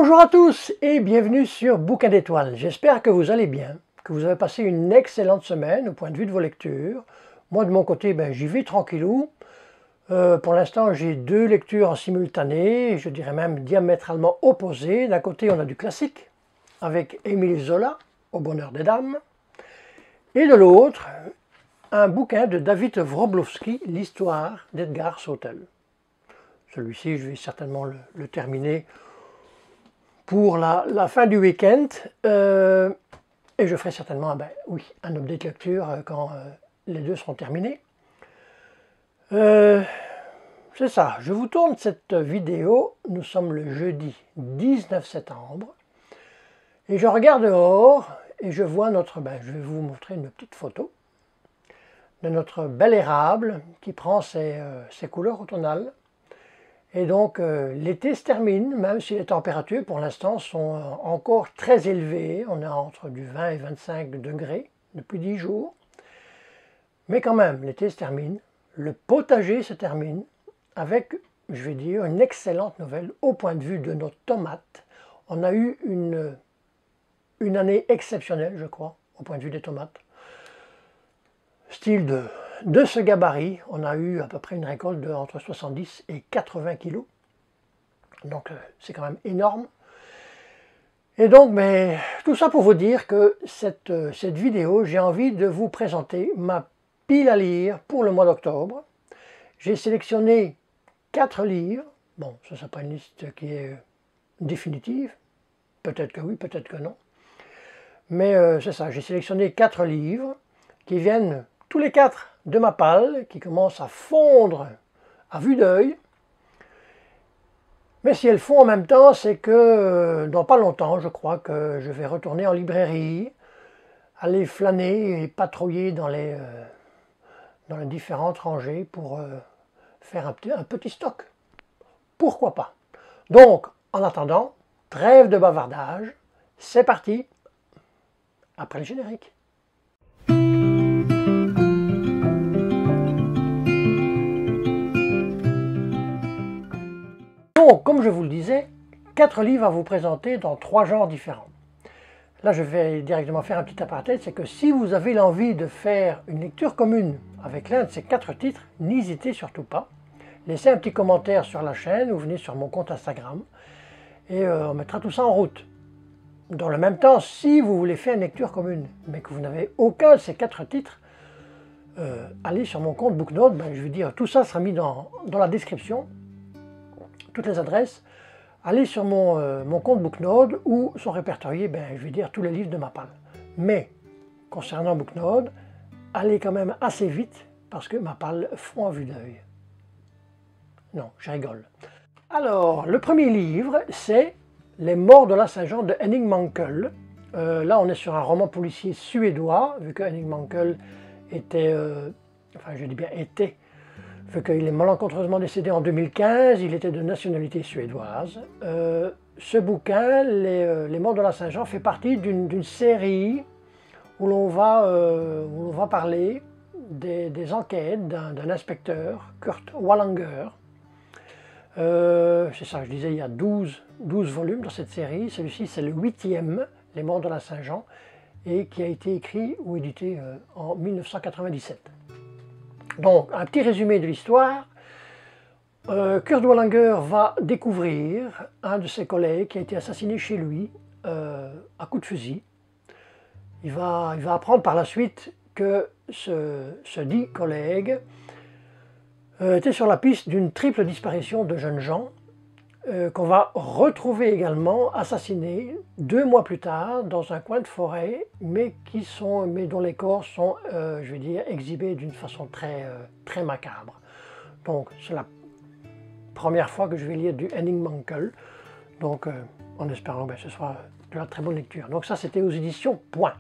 Bonjour à tous et bienvenue sur Bouquin d'étoiles. J'espère que vous allez bien, que vous avez passé une excellente semaine au point de vue de vos lectures. Moi de mon côté, j'y vais tranquillou. Pour l'instant, j'ai deux lectures en simultané, je dirais même diamétralement opposées. D'un côté, on a du classique avec Émile Zola, Au bonheur des dames. Et de l'autre, un bouquin de David Wroblowski, L'histoire d'Edgar Sautel. Celui-ci, je vais certainement le terminer pour la fin du week-end. Et je ferai certainement un update lecture quand les deux seront terminés. C'est ça, je vous tourne cette vidéo. Nous sommes le jeudi 19 septembre. Et je regarde dehors et je vois je vais vous montrer une petite photo de notre bel érable qui prend ses couleurs automnales. Et donc l'été se termine, même si les températures pour l'instant sont encore très élevées. On est entre du 20 et 25 degrés depuis 10 jours. Mais quand même, l'été se termine, le potager se termine avec, je vais dire, une excellente nouvelle au point de vue de nos tomates. On a eu une année exceptionnelle, je crois, au point de vue des tomates. Style de ce gabarit, on a eu à peu près une récolte de entre 70 et 80 kg. Donc c'est quand même énorme. Et donc, tout ça pour vous dire que cette vidéo, j'ai envie de vous présenter ma pile à lire pour le mois d'octobre. J'ai sélectionné 4 livres. Bon, ça c'est pas une liste qui est définitive. Peut-être que oui, peut-être que non. Mais c'est ça, j'ai sélectionné 4 livres qui viennent tous les 4 de ma palle, qui commencent à fondre à vue d'œil. Mais si elles font en même temps, c'est que dans pas longtemps, je crois que je vais retourner en librairie, aller flâner et patrouiller dans les différentes rangées pour faire un petit stock. Pourquoi pas? Donc, en attendant, trêve de bavardage, c'est parti, après le générique. Donc, comme je vous le disais, 4 livres à vous présenter dans 3 genres différents. Là, je vais directement faire un petit aparté, c'est que si vous avez l'envie de faire une lecture commune avec l'un de ces 4 titres, n'hésitez surtout pas. Laissez un petit commentaire sur la chaîne ou venez sur mon compte Instagram et on mettra tout ça en route. Dans le même temps, si vous voulez faire une lecture commune, mais que vous n'avez aucun de ces 4 titres, allez sur mon compte Booknote, je veux dire, tout ça sera mis dans la description, toutes les adresses. Allez sur mon compte Booknote où sont répertoriés, je vais dire, tous les livres de ma palle. Mais, concernant Booknote, allez quand même assez vite parce que ma palle fond à vue d'œil. Non, je rigole. Alors, le premier livre, c'est Les Morts de la Saint-Jean de Henning Mankell. Là, on est sur un roman policier suédois, vu que Henning Mankell était, je dis bien était, vu qu'il est malencontreusement décédé en 2015, il était de nationalité suédoise. Ce bouquin, Les Morts de la Saint-Jean, fait partie d'une série où l'on va parler des enquêtes d'un inspecteur, Kurt Wallanger. C'est ça, je disais, il y a 12 volumes dans cette série. Celui-ci, c'est le 8e, Les Morts de la Saint-Jean, et qui a été écrit ou édité en 1997. Donc, un petit résumé de l'histoire. Kurt Wallanger va découvrir un de ses collègues qui a été assassiné chez lui à coup de fusil. Il va apprendre par la suite que ce dit collègue était sur la piste d'une triple disparition de jeunes gens qu'on va retrouver également assassinés 2 mois plus tard dans un coin de forêt, mais dont les corps sont, je vais dire, exhibés d'une façon très macabre. Donc c'est la première fois que je vais lire du Henning Mankell, donc en espérant que ce soit de la très bonne lecture. Donc ça, c'était aux éditions Point.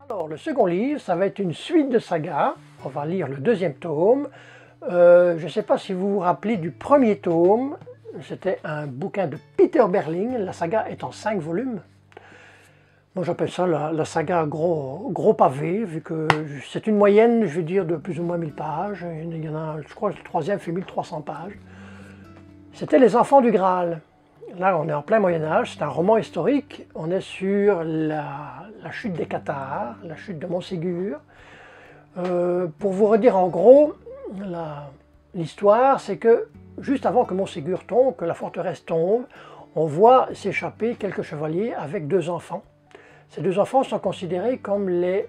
Alors le second livre, ça va être une suite de saga. On va lire le 2e tome. Je ne sais pas si vous vous rappelez du premier tome. C'était un bouquin de Peter Berling. La saga est en 5 volumes. Moi j'appelle ça la saga gros pavé, vu que c'est une moyenne, je veux dire, de plus ou moins 1000 pages. Il y en a, je crois que le 3e fait 1300 pages. C'était Les Enfants du Graal. Là, on est en plein Moyen-Âge, c'est un roman historique. On est sur la chute des Cathares, la chute de Montségur. Pour vous redire en gros, l'histoire, c'est que juste avant que Montségur tombe, que la forteresse tombe, on voit s'échapper quelques chevaliers avec 2 enfants. Ces 2 enfants sont considérés comme les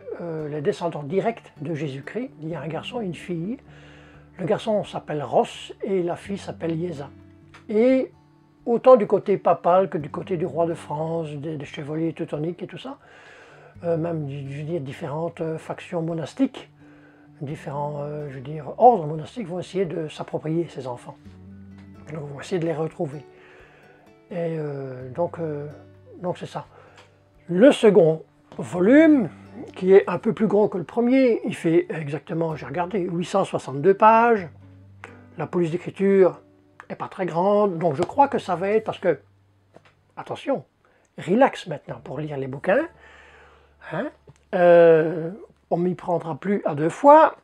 descendants directs de Jésus-Christ. Il y a un garçon et une fille. Le garçon s'appelle Ross et la fille s'appelle Liesa. Et autant du côté papal que du côté du roi de France, des chevaliers teutoniques et tout ça, même je veux dire, différentes factions monastiques, différents je veux dire, ordres monastiques vont essayer de s'approprier ces enfants. Donc, vont essayer de les retrouver. Et donc c'est ça. Le second volume, qui est un peu plus gros que le premier, il fait exactement, j'ai regardé, 862 pages. La police d'écriture n'est pas très grande, donc je crois que ça va être, parce que, attention, relax maintenant pour lire les bouquins. Hein, on ne m'y prendra plus à 2 fois.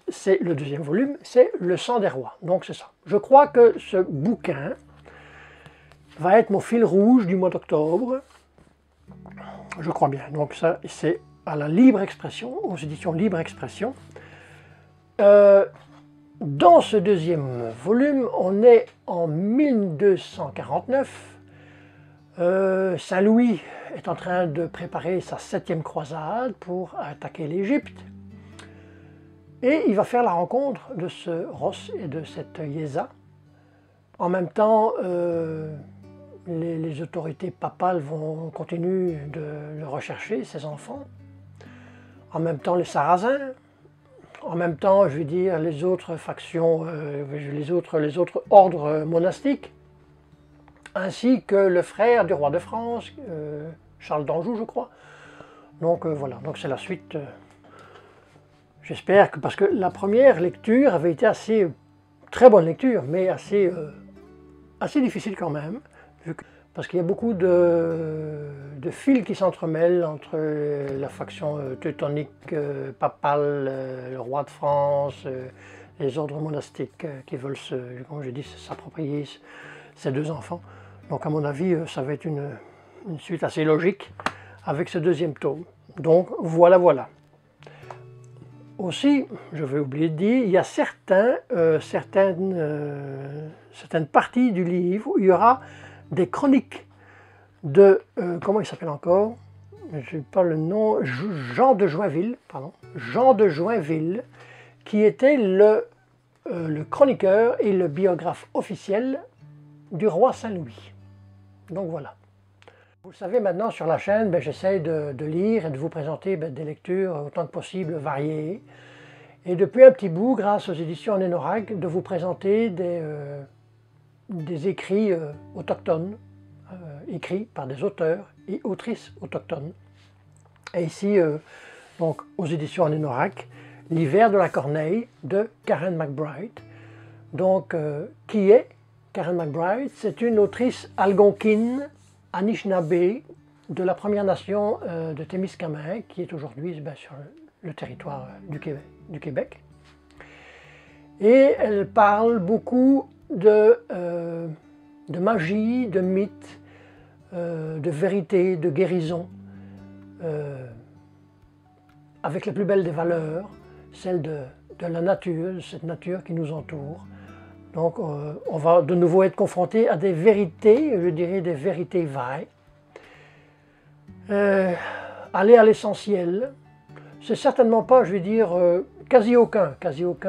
C'est le deuxième volume, c'est Le sang des rois. Donc c'est ça. Je crois que ce bouquin va être mon fil rouge du mois d'octobre. Je crois bien. Donc ça, c'est à la Libre Expression, aux éditions Libre Expression. Dans ce deuxième volume, on est en 1249. Saint-Louis est en train de préparer sa 7e croisade pour attaquer l'Égypte. Et il va faire la rencontre de ce Ross et de cette Liesa. En même temps, les autorités papales vont continuer de rechercher ces enfants. En même temps, les Sarrasins. En même temps, je veux dire, les autres factions, les autres ordres monastiques, ainsi que le frère du roi de France, Charles d'Anjou, je crois. Donc voilà, donc c'est la suite. J'espère que, parce que la première lecture avait été très bonne lecture, mais assez difficile quand même, parce qu'il y a beaucoup de fils qui s'entremêlent entre la faction teutonique, papale, le roi de France, les ordres monastiques qui veulent, comme j'ai dit, s'approprier ces 2 enfants. Donc à mon avis, ça va être une suite assez logique avec ce deuxième tome. Donc voilà. Aussi, je vais oublier de dire, il y a certaines parties du livre où il y aura des chroniques de, comment il s'appelle encore? Je n'ai pas le nom, Jean de Joinville, qui était le chroniqueur et le biographe officiel du roi Saint-Louis. Donc voilà. Vous le savez maintenant, sur la chaîne, j'essaie de lire et de vous présenter des lectures autant que possible variées. Et depuis un petit bout, grâce aux éditions Nénorac, de vous présenter des écrits autochtones, écrits par des auteurs et autrices autochtones. Et ici, donc, aux éditions Nénorac, L'hiver de la Corneille de Karen McBride. Donc, qui est Karen McBride? C'est une autrice algonquine, Anishinaabe, de la Première Nation de Témiscamingue, qui est aujourd'hui sur le territoire du Québec. Et elle parle beaucoup de magie, de mythes, de vérité, de guérison, avec la plus belle des valeurs, celle de la nature, de cette nature qui nous entoure. Donc on va de nouveau être confronté à des vérités, je dirais des vérités vraies. Aller à l'essentiel, c'est certainement pas, je vais dire, quasi aucun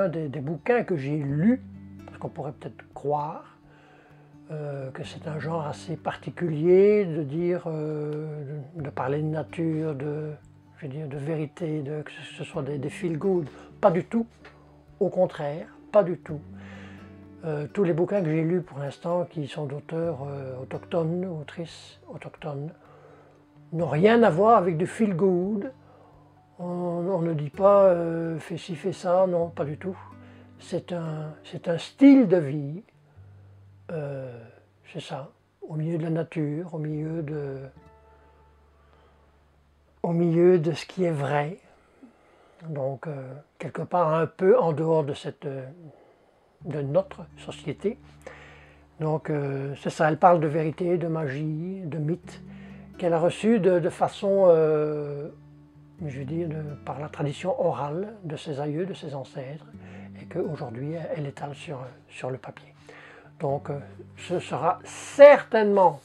des bouquins que j'ai lus, parce qu'on pourrait peut-être croire que c'est un genre assez particulier de dire, de parler de nature, je veux dire, de vérité, que ce soit des feel good. Pas du tout, au contraire, pas du tout. Tous les bouquins que j'ai lus pour l'instant, qui sont d'auteurs autochtones, autrices autochtones, n'ont rien à voir avec du feel good. On ne dit pas fais ci, fais ça, non, pas du tout. C'est un style de vie, c'est ça, au milieu de la nature, au milieu de ce qui est vrai. Donc, quelque part un peu en dehors de notre société. Donc c'est ça, elle parle de vérité, de magie, de mythes, qu'elle a reçus de façon, je veux dire, par la tradition orale de ses aïeux, de ses ancêtres, et qu'aujourd'hui elle étale sur le papier. Donc ce sera certainement,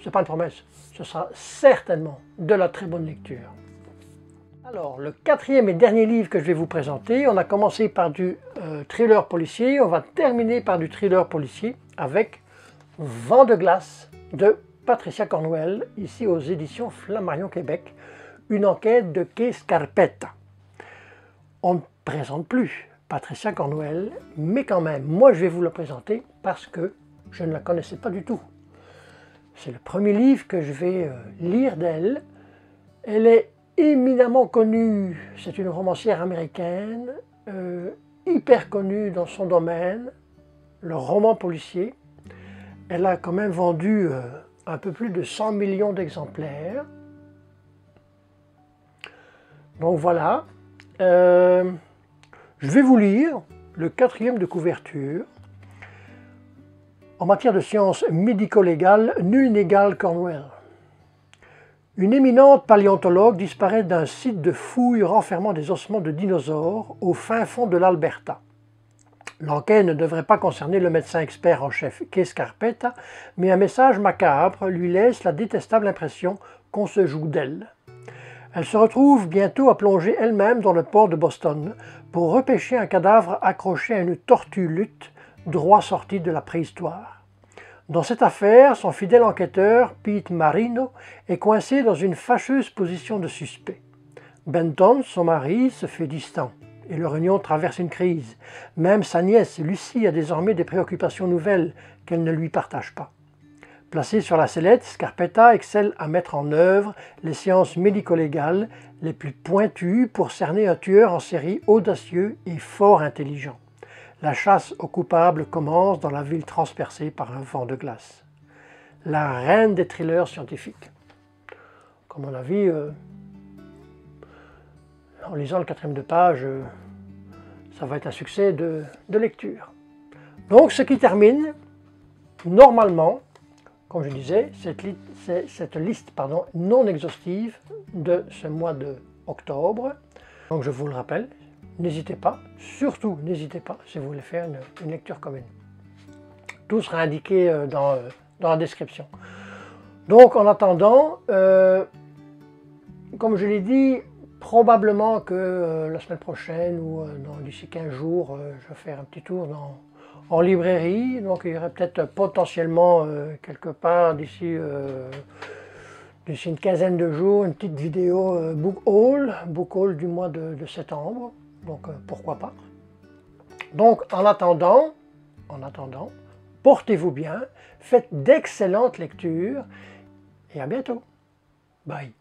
c'est pas une promesse, ce sera certainement de la très bonne lecture. Alors, le quatrième et dernier livre que je vais vous présenter, on a commencé par du thriller policier, on va terminer par du thriller policier avec Vent de glace de Patricia Cornwell, ici aux éditions Flammarion Québec, une enquête de Kay Scarpetta. On ne présente plus Patricia Cornwell, mais quand même, moi je vais vous la présenter parce que je ne la connaissais pas du tout. C'est le premier livre que je vais lire d'elle. Elle est éminemment connue, c'est une romancière américaine, hyper connue dans son domaine, le roman policier. Elle a quand même vendu un peu plus de 100 millions d'exemplaires. Donc voilà, je vais vous lire le quatrième de couverture. En matière de sciences médico-légales, nul n'égale Cornwell. Une éminente paléontologue disparaît d'un site de fouilles renfermant des ossements de dinosaures au fin fond de l'Alberta. L'enquête ne devrait pas concerner le médecin expert en chef Kay Scarpetta, mais un message macabre lui laisse la détestable impression qu'on se joue d'elle. Elle se retrouve bientôt à plonger elle-même dans le port de Boston pour repêcher un cadavre accroché à une tortue lutte droit sorti de la préhistoire. Dans cette affaire, son fidèle enquêteur, Pete Marino, est coincé dans une fâcheuse position de suspect. Benton, son mari, se fait distant et leur union traverse une crise. Même sa nièce, Lucie, a désormais des préoccupations nouvelles qu'elle ne lui partage pas. Placée sur la sellette, Scarpetta excelle à mettre en œuvre les sciences médico-légales les plus pointues pour cerner un tueur en série audacieux et fort intelligent. La chasse aux coupables commence dans la ville transpercée par un vent de glace. La reine des thrillers scientifiques. Comme on a vu, en lisant le quatrième de page, ça va être un succès de lecture. Donc ce qui termine, normalement, comme je disais, cette liste non exhaustive de ce mois d'octobre. Donc je vous le rappelle, n'hésitez pas, surtout n'hésitez pas si vous voulez faire une lecture commune. Tout sera indiqué dans la description. Donc en attendant, comme je l'ai dit, probablement que la semaine prochaine ou d'ici 15 jours, je vais faire un petit tour en librairie. Donc il y aurait peut-être potentiellement quelque part d'ici une quinzaine de jours une petite vidéo book haul du mois de septembre. Donc pourquoi pas. Donc en attendant, portez-vous bien, faites d'excellentes lectures et à bientôt. Bye.